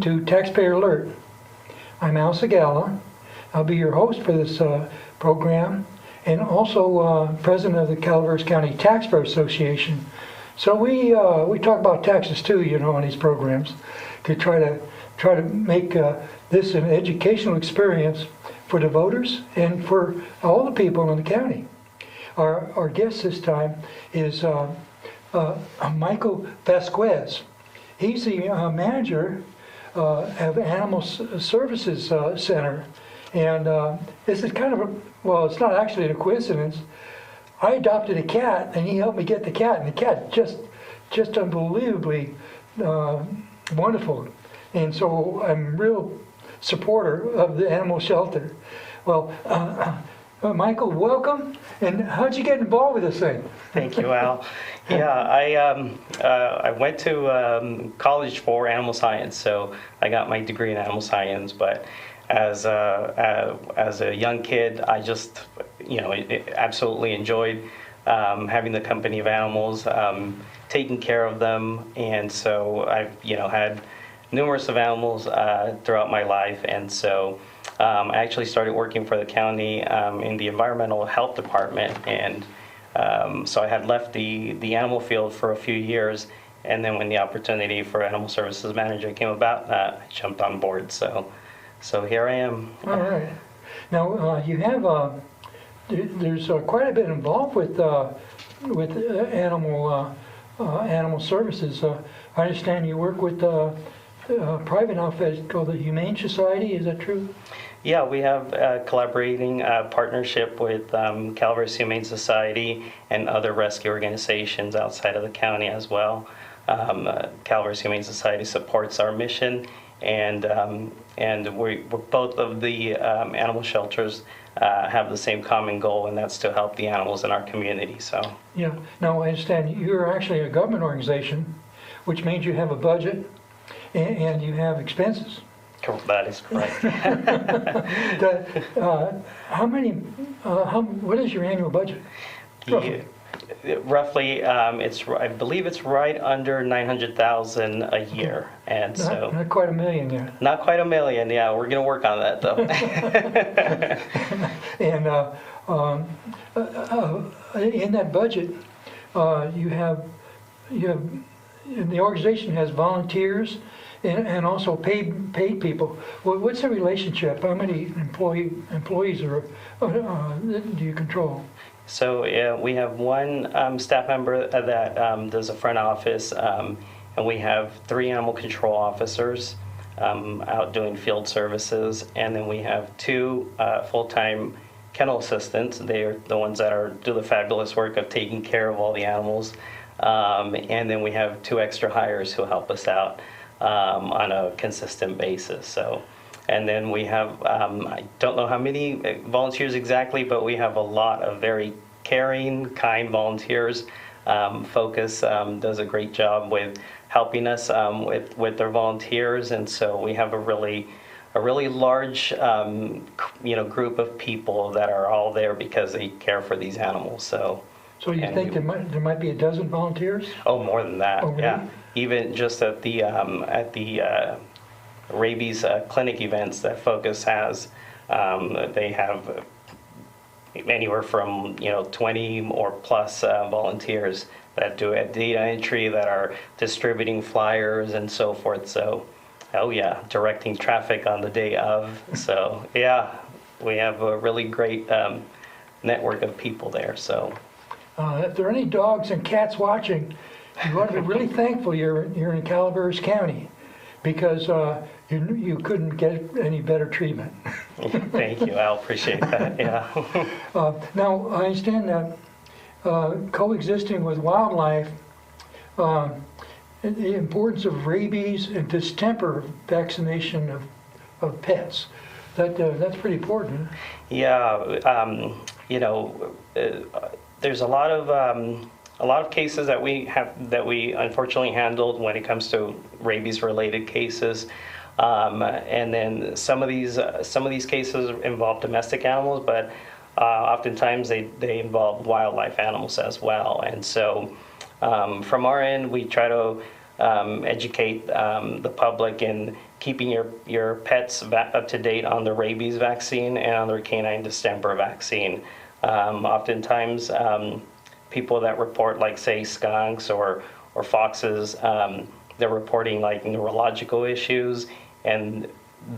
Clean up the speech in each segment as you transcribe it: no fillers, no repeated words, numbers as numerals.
to Taxpayer Alert. I'm Al Segalla. I'll be your host for this program, and also president of the Calaveras County Taxpayer Association. So we talk about taxes too, you know, on these programs, to try to make this an educational experience for the voters and for all the people in the county. Our guest this time is Michael Vasquez. He's the manager of Animal Services Center, and this is kind of well, it's not actually a coincidence. I adopted a cat, and he helped me get the cat, and the cat just unbelievably wonderful, and so I'm a real supporter of the animal shelter. Well, Michael, welcome. And how'd you get involved with this thing? Thank you, Al. Yeah, I went to college for animal science, so I got my degree in animal science. But as a young kid, I just, absolutely enjoyed having the company of animals, taking care of them, and so I've had numerous of animals throughout my life, and so. I actually started working for the county in the environmental health department, and so I had left the animal field for a few years, and then when the opportunity for animal services manager came about, I jumped on board. So here I am. All right. Now you have there's quite a bit involved with animal services. I understand you work with a private outfit called the Humane Society. Is that true? Yeah, we have a collaborating partnership with Calaveras Humane Society and other rescue organizations outside of the county as well. Calaveras Humane Society supports our mission, and we're both of the animal shelters have the same common goal, and that's to help the animals in our community. So yeah. Now I understand you're actually a government organization, which means you have a budget and you have expenses. That is correct. What is your annual budget? Roughly, I believe it's right under $900,000 a year, and not quite $1 million yet. Not quite $1 million. Yeah, we're going to work on that though. And in that budget, you have the organization has volunteers. And also paid people. What's the relationship? How many employees do you control? So we have one staff member that does a front office, and we have 3 animal control officers out doing field services, and then we have 2 full-time kennel assistants. They are the ones that do the fabulous work of taking care of all the animals, and then we have 2 extra hires who help us out on a consistent basis. So, and then we have, I don't know how many volunteers exactly, but we have a lot of very caring, kind volunteers. Focus does a great job with helping us with their volunteers, and so we have a really large group of people that are all there because they care for these animals. So you think there might be a dozen volunteers? Oh, more than that. Oh, really? Yeah. Even just at the rabies clinic events that Focus has, they have anywhere from 20 or plus volunteers that do data entry, that are distributing flyers and so forth. So, oh yeah, directing traffic on the day of. So yeah, we have a really great network of people there. So. If there are any dogs and cats watching, you ought to be really thankful you're in Calaveras County, because you couldn't get any better treatment. Thank you. I appreciate that. Yeah. Now I understand that coexisting with wildlife, the importance of rabies and distemper vaccination of pets. That's pretty important. Yeah. There's a lot of cases that we unfortunately handled when it comes to rabies related cases, and then some of these cases involve domestic animals, but oftentimes they involve wildlife animals as well. And so from our end, we try to educate the public in keeping your pets up to date on the rabies vaccine and on their canine distemper vaccine. Oftentimes, people that report, like, say, skunks or foxes, they're reporting, like, neurological issues, and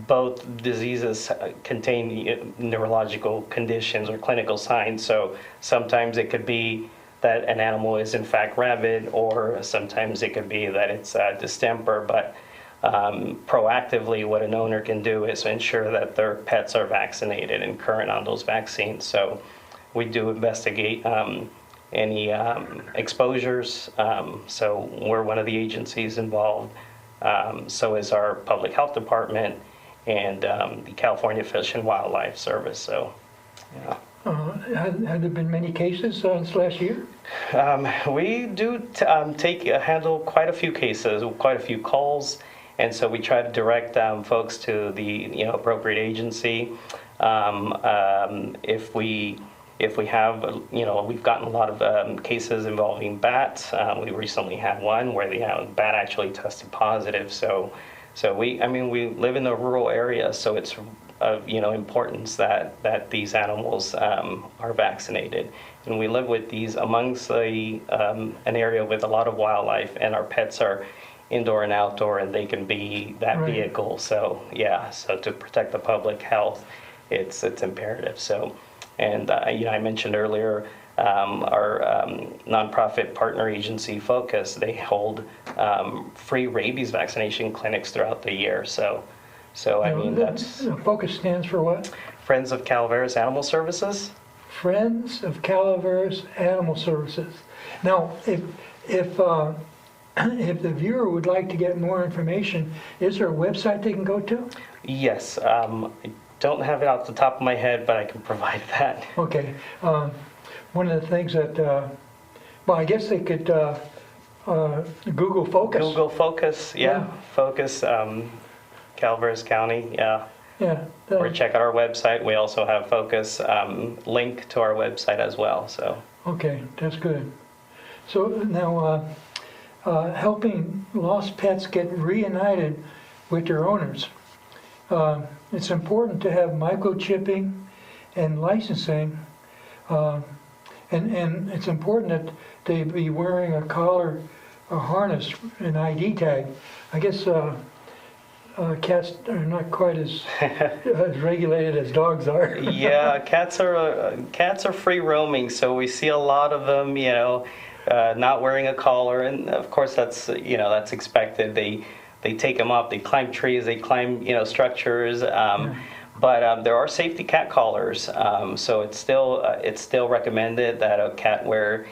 both diseases contain neurological conditions or clinical signs. So sometimes it could be that an animal is in fact rabid, or sometimes it could be that it's distemper. But proactively, what an owner can do is ensure that their pets are vaccinated and current on those vaccines. So we do investigate any exposures. So we're one of the agencies involved. So is our public health department and the California Fish and Wildlife Service. So, yeah. Have there been many cases this last year? We do handle quite a few cases, quite a few calls, and so we try to direct folks to the appropriate agency. If we have, we've gotten a lot of cases involving bats. We recently had one where the bat actually tested positive. So we live in a rural area, so it's of importance that these animals are vaccinated, and we live with these amongst an area with a lot of wildlife, and our pets are indoor and outdoor, and they can be that Right. vehicle. So so to protect the public health, it's imperative. So, and I mentioned earlier our nonprofit partner agency Focus. They hold free rabies vaccination clinics throughout the year. So that's Focus stands for what? Friends of Calaveras Animal Services. Friends of Calaveras Animal Services. Now, if the viewer would like to get more information, is there a website they can go to? Yes, I don't have it off the top of my head, but I can provide that. Okay. One of the things that, I guess they could Google Focus. Google Focus, Yeah. Focus, Calaveras County, yeah. Yeah. Or check out our website. We also have Focus link to our website as well. So. Okay, that's good. So now, helping lost pets get reunited with their owners. It's important to have microchipping and licensing, and it's important that they be wearing a collar, a harness, an ID tag. I guess cats are not quite as regulated as dogs are. Yeah, cats are free roaming, so we see a lot of them, not wearing a collar, and of course that's expected. They take them up, they climb trees, they climb structures, but there are safety cat collars. So it's still recommended that a cat wear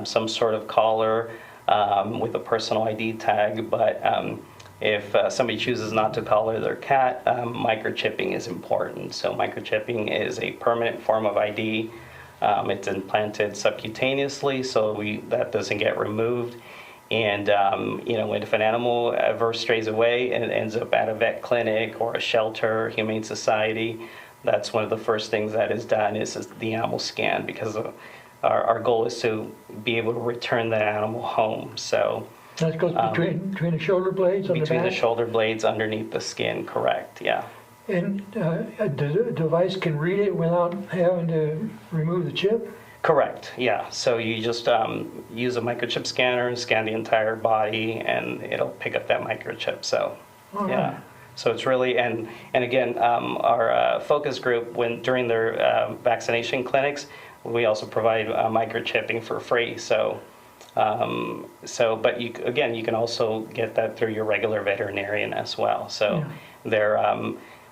some sort of collar with a personal ID tag. But if somebody chooses not to collar their cat, microchipping is important. So microchipping is a permanent form of ID. It's implanted subcutaneously, so that doesn't get removed. And if an animal ever strays away and ends up at a vet clinic or a shelter, humane society, that's one of the first things that is done is the animal scan, because our goal is to be able to return that animal home. So That goes between the shoulder blades on the back? between the shoulder blades underneath the skin, correct, yeah. And a device can read it without having to remove the chip? Correct, yeah. So you just use a microchip scanner and scan the entire body, and it'll pick up that microchip. So, All yeah. right. So it's really, and again, our focus group, during their vaccination clinics, we also provide microchipping for free. But you can also get that through your regular veterinarian as well. So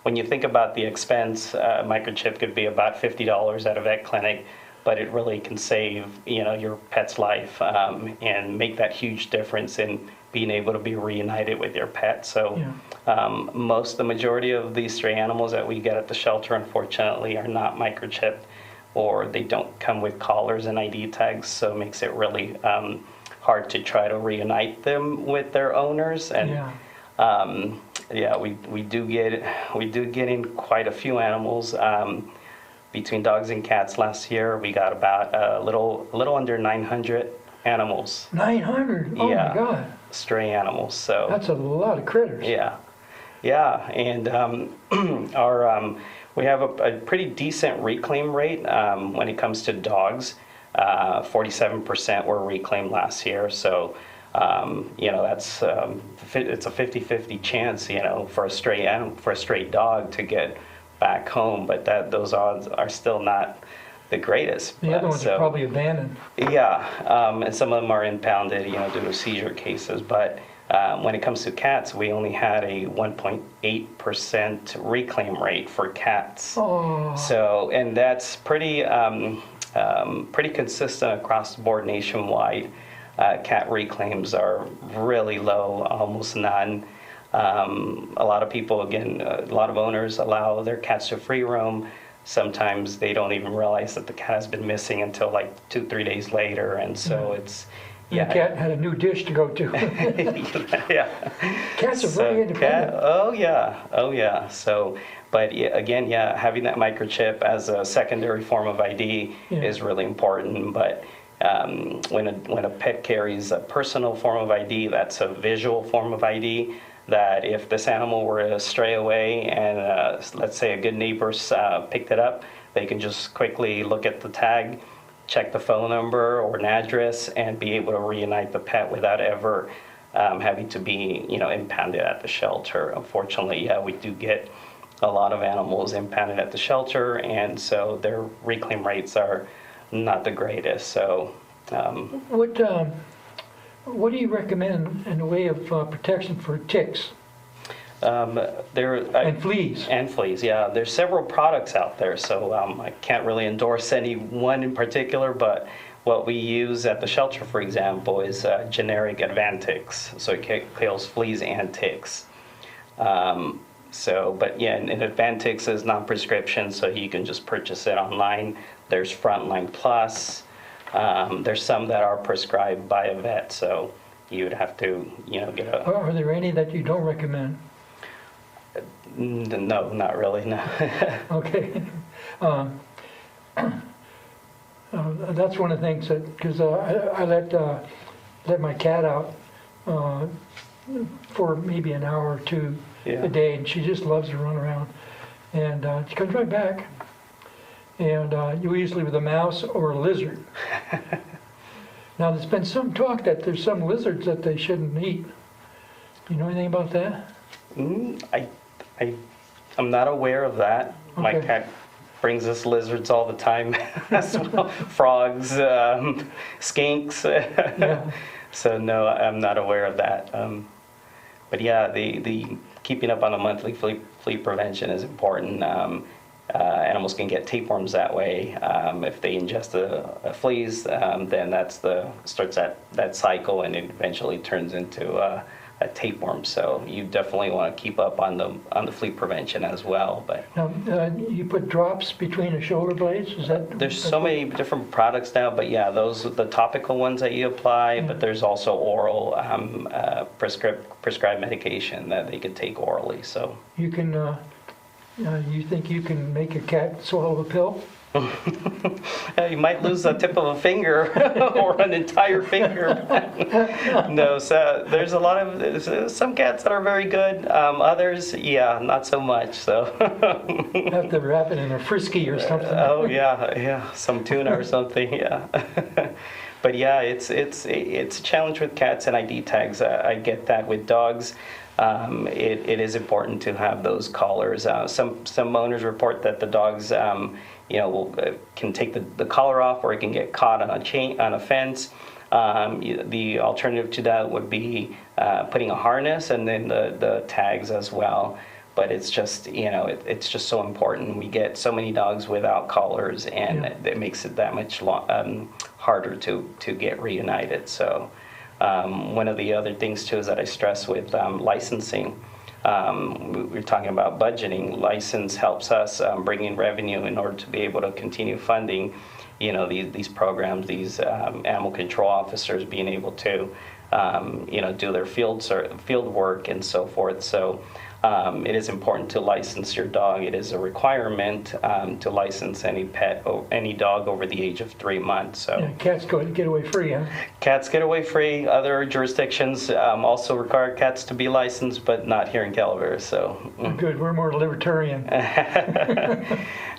when you think about the expense, microchip could be about $50 at a vet clinic, but it really can save your pet's life and make that huge difference in being able to be reunited with your pet. So the majority of these stray animals that we get at the shelter, unfortunately, are not microchipped, or they don't come with collars and ID tags, so it makes it really hard to try to reunite them with their owners. And we do get in quite a few animals. Between dogs and cats last year, we got about a little under 900 animals. 900? Oh Yeah. my God. stray animals. So That's a lot of critters. yeah, yeah, and we have a pretty decent reclaim rate when it comes to dogs. 47% were reclaimed last year, so that's it's a 50-50 chance, for a stray dog to get back home, but those odds are still not the greatest. The other ones are probably abandoned. Yeah, and some of them are impounded, due to seizure cases. But when it comes to cats, we only had a 1.8% reclaim rate for cats. Oh. So, and that's pretty consistent across the board nationwide. Cat reclaims are really low, almost none. A lot of people, again, a lot of owners allow their cats to free roam. Sometimes they don't even realize that the cat has been missing until like 2-3 days later, and so it's The cat had a new dish to go to. yeah. Cats are very independent. Oh yeah. So, but again, having that microchip as a secondary form of ID is really important. But when a pet carries a personal form of ID, that's a visual form of ID. That if this animal were to stray away and let's say a good neighbor picked it up, they can just quickly look at the tag, check the phone number or an address, and be able to reunite the pet without ever having to be, impounded at the shelter. Unfortunately, we do get a lot of animals impounded at the shelter, and so their reclaim rates are not the greatest. So, what do you recommend in the way of protection for ticks and fleas? And fleas, yeah. There's several products out there, so I can't really endorse any one in particular, but what we use at the shelter, for example, is generic Advantix. So it kills fleas and ticks. And Advantix is non-prescription, so you can just purchase it online. There's Frontline Plus. There's some that are prescribed by a vet, so you would have to, get a... Are there any that you don't recommend? No, not really, no. Okay. That's one of the things that, because I let my cat out for maybe an hour or two a day, and she just loves to run around. And she comes right back. And usually with a mouse or a lizard. Now there's been some talk that there's some lizards that they shouldn't eat. You know anything about that? I'm not aware of that. Okay. My cat brings us lizards all the time as well. Frogs, skinks. Yeah. So no, I'm not aware of that. But yeah, the keeping up on the monthly flea prevention is important. Animals can get tapeworms that way. If they ingest the fleas, then starts that cycle, and it eventually turns into a tapeworm. So you definitely want to keep up on the flea prevention as well. But Now, you put drops between the shoulder blades. Is that? there's so many different products now. But yeah, those are the topical ones that you apply. But there's also oral prescribed medication that they can take orally. So You can. You think you can make a cat swallow a pill? you might lose the tip of a finger or an entire finger. No, so there's a lot of some cats that are very good. Others, not so much. So Have to wrap it in a frisky or something. oh yeah, some tuna or something. Yeah. But yeah, it's a challenge with cats and ID tags. I get that with dogs. It is important to have those collars. Some owners report that the dogs, can take the collar off, or it can get caught on a fence. The alternative to that would be putting a harness and then the tags as well. But it's just it's just so important. We get so many dogs without collars, and it makes it that much harder to get reunited. So. One of the other things too is that I stress with licensing. We're talking about budgeting. License helps us bring in revenue in order to be able to continue funding, these programs. These animal control officers being able to, do their field work and so forth. So it is important to license your dog. It is a requirement to license any dog over the age of 3 months. So Yeah, cats get away free, huh? cats get away free. Other jurisdictions also require cats to be licensed, but not here in Calaveras. So Good, we're more libertarian.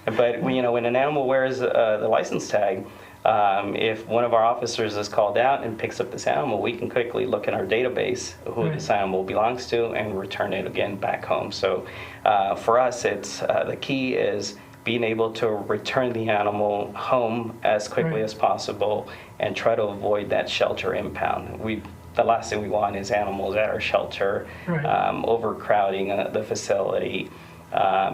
But when an animal wears the license tag, if one of our officers is called out and picks up this animal, we can quickly look in our database who Right. this animal belongs to and return it again back home. So for us, it's the key is being able to return the animal home as quickly Right. as possible and try to avoid that shelter impound. The last thing we want is animals at our shelter, Right. overcrowding the facility,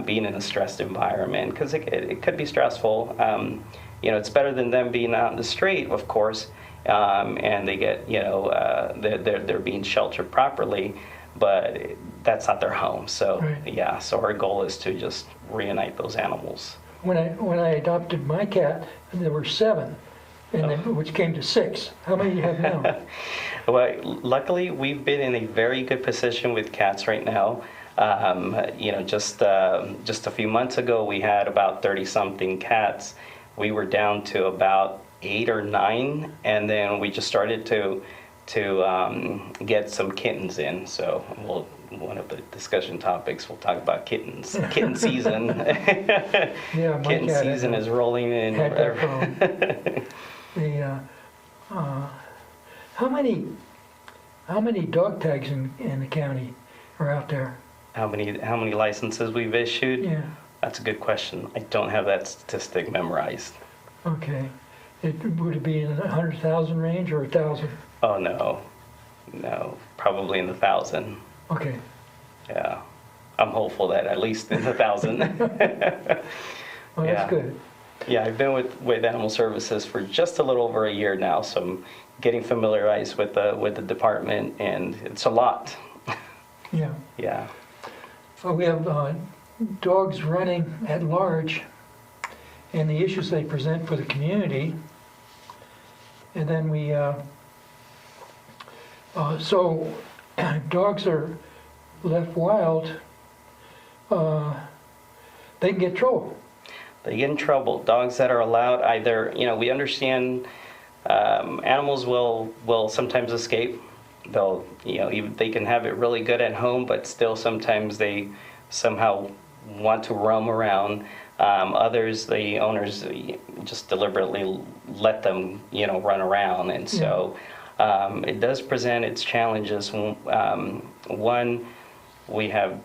being in a stressed environment, because it could be stressful. It's better than them being out in the street, of course, and they get, they're being sheltered properly, but that's not their home. So, Right. yeah, so our goal is to just reunite those animals. When I adopted my cat, there were 7, which came to 6. How many do you have now? Well, luckily, we've been in a very good position with cats right now. Just a few months ago, we had about 30-something cats. We were down to about 8 or 9, and then we just started to get some kittens in. So one of the discussion topics, we'll talk about kittens. Kitten season. Yeah, my Kitten cat season is rolling in. had that problem. How many dog tags in the county are out there? How many licenses we've issued? Yeah. That's a good question. I don't have that statistic memorized. Okay. Would it be in the 100,000 range or 1,000? Oh, no, probably in the 1,000. Okay. Yeah, I'm hopeful that at least in the 1,000. Well, Yeah. that's good. Yeah, I've been with Animal Services for just a little over a year now, so I'm getting familiarized with the department, and it's a lot. Yeah. Yeah. We have dogs running at large and the issues they present for the community. And then so dogs are left wild, they can get trouble. They get in trouble. Dogs that are allowed, either, we understand animals will sometimes escape. They'll, they can have it really good at home, but still sometimes they somehow want to roam around. Others, the owners just deliberately let them, run around. And so it does present its challenges. One, we have,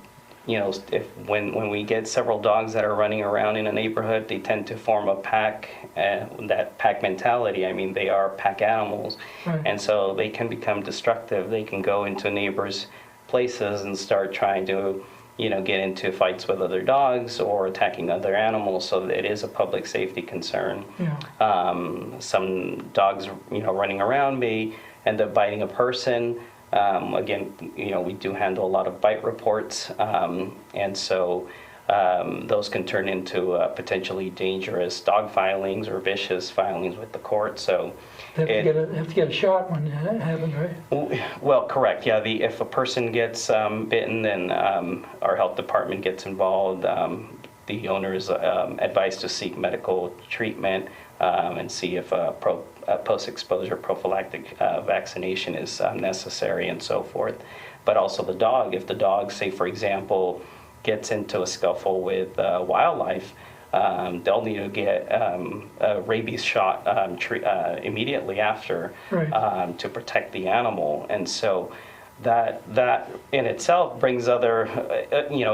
when we get several dogs that are running around in a neighborhood, they tend to form a pack, that pack mentality. I mean, they are pack animals. Right. And so they can become destructive. They can go into neighbors' places and start trying to, get into fights with other dogs or attacking other animals. So it is a public safety concern. Yeah. Some dogs, running around may end up biting a person. Again, we do handle a lot of bite reports, and so those can turn into potentially dangerous dog filings or vicious filings with the court. So They have to get a shot when that happens, right? well, correct. Yeah, if a person gets bitten, then our health department gets involved. The owner is advised to seek medical treatment and see if a post-exposure prophylactic vaccination is necessary and so forth. But also the dog, if the dog, say for example, gets into a scuffle with wildlife, they'll need to get a rabies shot immediately after Right. to protect the animal. And so that in itself brings other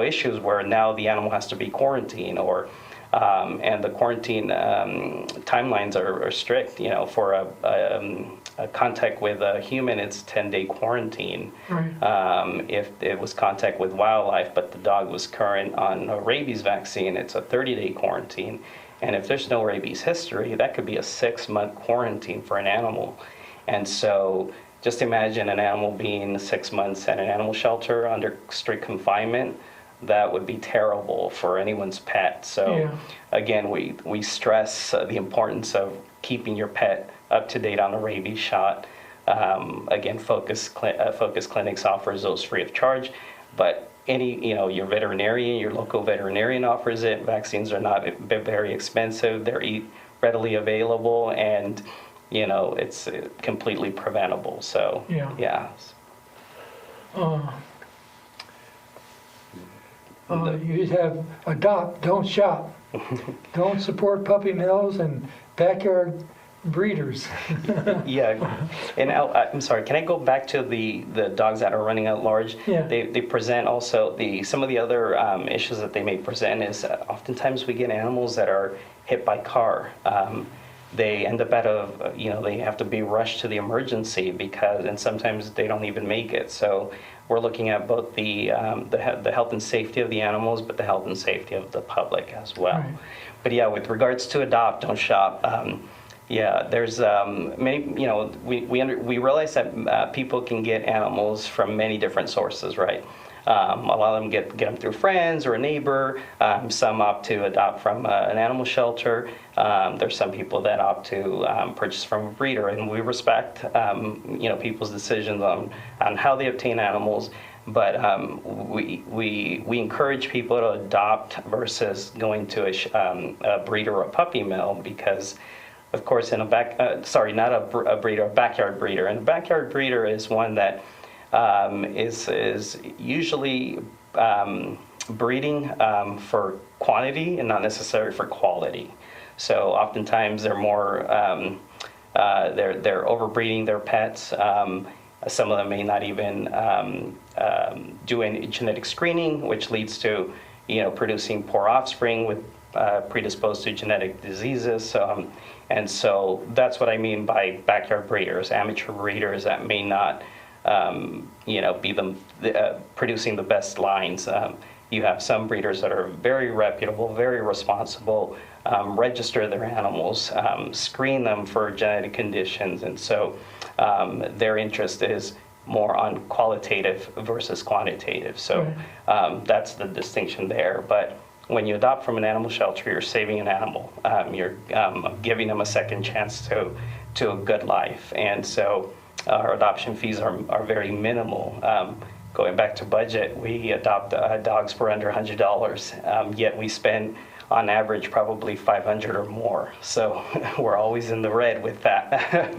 issues where now the animal has to be quarantined, or and the quarantine timelines are strict. For a contact with a human, it's 10-day quarantine. Right. If it was contact with wildlife, but the dog was current on a rabies vaccine, it's a 30-day quarantine. And if there's no rabies history, that could be a 6-month quarantine for an animal. And so just imagine an animal being 6 months at an animal shelter under strict confinement. That would be terrible for anyone's pet. So Yeah. again, we stress the importance of keeping your pet up to date on a rabies shot. Again, Focus Clinics offers those free of charge, but any, your veterinarian, your local veterinarian offers it. Vaccines are not very expensive. They're readily available, and, it's completely preventable. So, Yeah. yeah. You have adopt, don't shop. Don't support puppy mills and backyard breeders. Yeah, and I'm sorry, can I go back to the dogs that are running at large? Yeah. They present also, some of the other issues that they may present is oftentimes we get animals that are hit by car. They end up they have to be rushed to the emergency and sometimes they don't even make it. So we're looking at both the health and safety of the animals, but the health and safety of the public as well. Right. But yeah, with regards to adopt, don't shop, yeah, there's many, we realize that people can get animals from many different sources, right? A lot of them get them through friends or a neighbor. Some opt to adopt from an animal shelter. There's some people that opt to purchase from a breeder, and we respect, people's decisions on how they obtain animals. But we encourage people to adopt versus going to a breeder or a puppy mill, because, of course, in a backyard breeder. And a backyard breeder is one that is usually breeding for quantity and not necessarily for quality. So oftentimes they're more they're overbreeding their pets. Some of them may not even do any genetic screening, which leads to producing poor offspring with predisposed to genetic diseases. And so that's what I mean by backyard breeders, amateur breeders that may not be producing the best lines. You have some breeders that are very reputable, very responsible, register their animals, screen them for genetic conditions, and so their interest is more on qualitative versus quantitative. So that's the distinction there. But when you adopt from an animal shelter, you're saving an animal. You're giving them a second chance to a good life. And so our adoption fees are very minimal. Going back to budget, we adopt dogs for under $100, yet we spend on average probably $500 or more. So we're always in the red with that.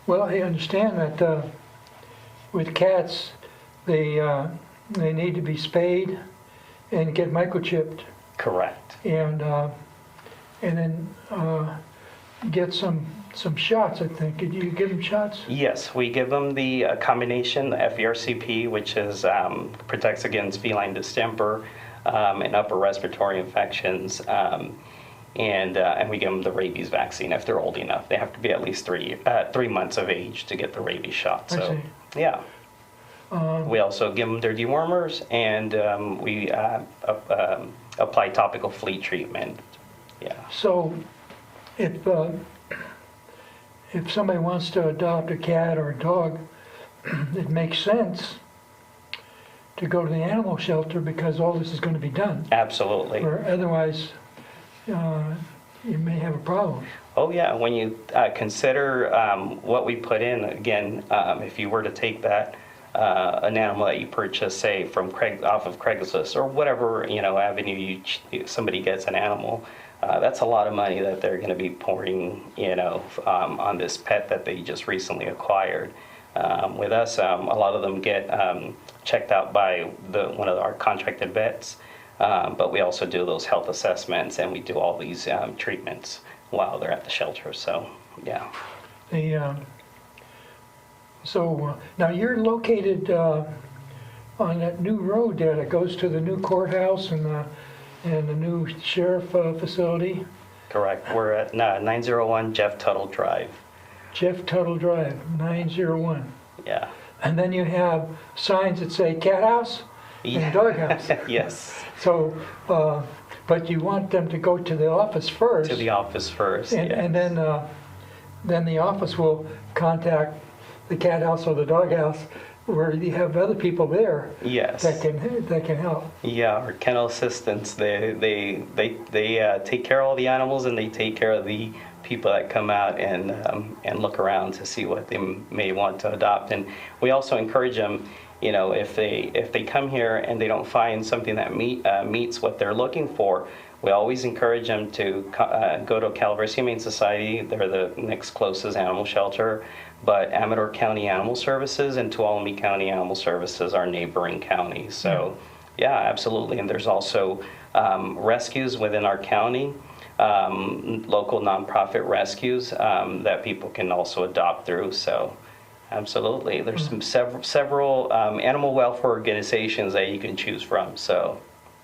Well, I understand that with cats, they need to be spayed and get microchipped, Correct. and then get some shots, I think. Did you give them shots? Yes, we give them the combination, the FERCP, which protects against feline distemper and upper respiratory infections, and we give them the rabies vaccine if they're old enough. They have to be at least 3 months of age to get the rabies shot. So, I see. Yeah. We also give them their dewormers, and we apply topical flea treatment. Yeah. So if somebody wants to adopt a cat or a dog, it makes sense to go to the animal shelter because all this is going to be done. Absolutely. Or otherwise, you may have a problem. Oh yeah, when you consider what we put in, again, if you were to take that, an animal that you purchase, say, from off of Craigslist or whatever, avenue somebody gets an animal, that's a lot of money that they're going to be pouring, on this pet that they just recently acquired. With us, a lot of them get checked out by one of our contracted vets, but we also do those health assessments, and we do all these treatments while they're at the shelter. So, yeah. So now you're located on that new road there that goes to the new courthouse and the new sheriff facility. Correct. We're at 901 Jeff Tuttle Drive. Jeff Tuttle Drive, 901. Yeah. And then you have signs that say cat house and dog house. Yes. So, but you want them to go to the office first. To the office first, and, yes. and then the office will contact the cat house or the dog house, where you have other people there. Yes. That can help. Yeah, our kennel assistants, they take care of all the animals, and they take care of the people that come out and look around to see what they may want to adopt. And we also encourage them, you know, if they come here and they don't find something that meets what they're looking for, we always encourage them to go to Calaveras Humane Society. They're the next closest animal shelter, but Amador County Animal Services and Tuolumne County Animal Services are neighboring counties. So, yeah, absolutely. And there's also rescues within our county, local nonprofit rescues that people can also adopt through. So, absolutely. There's some several animal welfare organizations that you can choose from. So,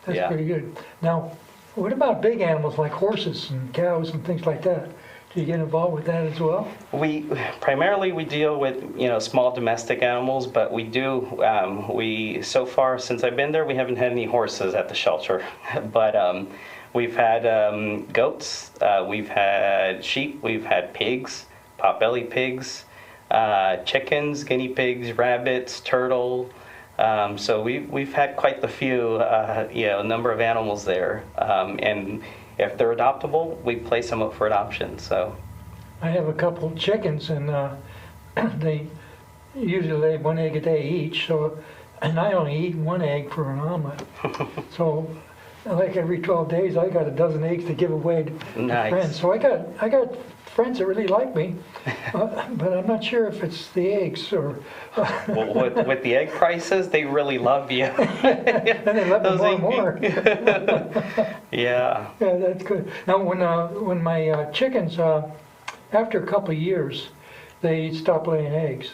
That's yeah. pretty good. Now, what about big animals like horses and cows and things like that? Do you get involved with that as well? We primarily deal with, you know, small domestic animals, but we do so far since I've been there, we haven't had any horses at the shelter, but we've had goats, we've had sheep, we've had pigs, potbelly pigs, chickens, guinea pigs, rabbits, turtle. So we've had quite the few, you know, number of animals there, and if they're adoptable, we place them up for adoption. So I have a couple chickens, and they usually lay 1 egg a day each. So, and I only eat 1 egg for an omelet. So, like every 12 days, I got a dozen eggs to give away to Nice. friends. So I got friends that really like me, but I'm not sure if it's the eggs or. well, with the egg prices, they really love you. And they love me Those more and egg- more. Yeah. Yeah, that's good. Now, when my chickens, after a couple of years, they stopped laying eggs.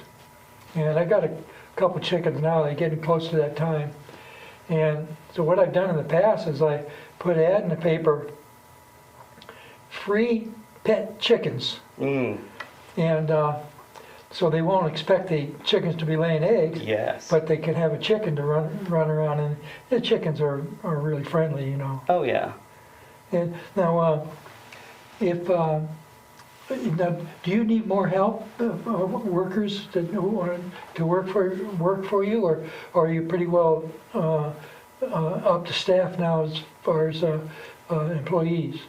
And I got a couple chickens now, they're getting close to that time. And so what I've done in the past is I put an ad in the paper, free pet chickens. Mm, And so they won't expect the chickens to be laying eggs, yes. but they can have a chicken to run around, and the chickens are really friendly, you know. Oh, yeah. And now, now, do you need more help, workers that want to work for you, or are you pretty well up to staff now as far as employees?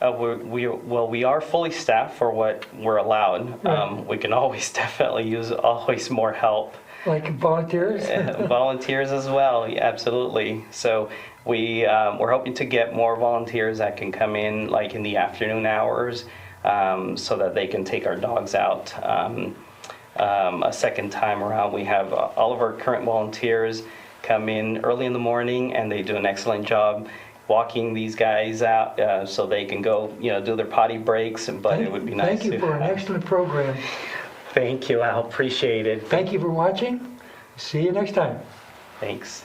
We are fully staffed for what we're allowed. Right. We can always definitely use more help. Like volunteers? Volunteers as well, yeah, absolutely. So we're hoping to get more volunteers that can come in like in the afternoon hours, so that they can take our dogs out a second time around. We have all of our current volunteers come in early in the morning, and they do an excellent job walking these guys out so they can go, you know, do their potty breaks. But it would be nice. Thank you for an excellent program. Thank you, Al. Appreciate it. Thank you for watching. See you next time. Thanks.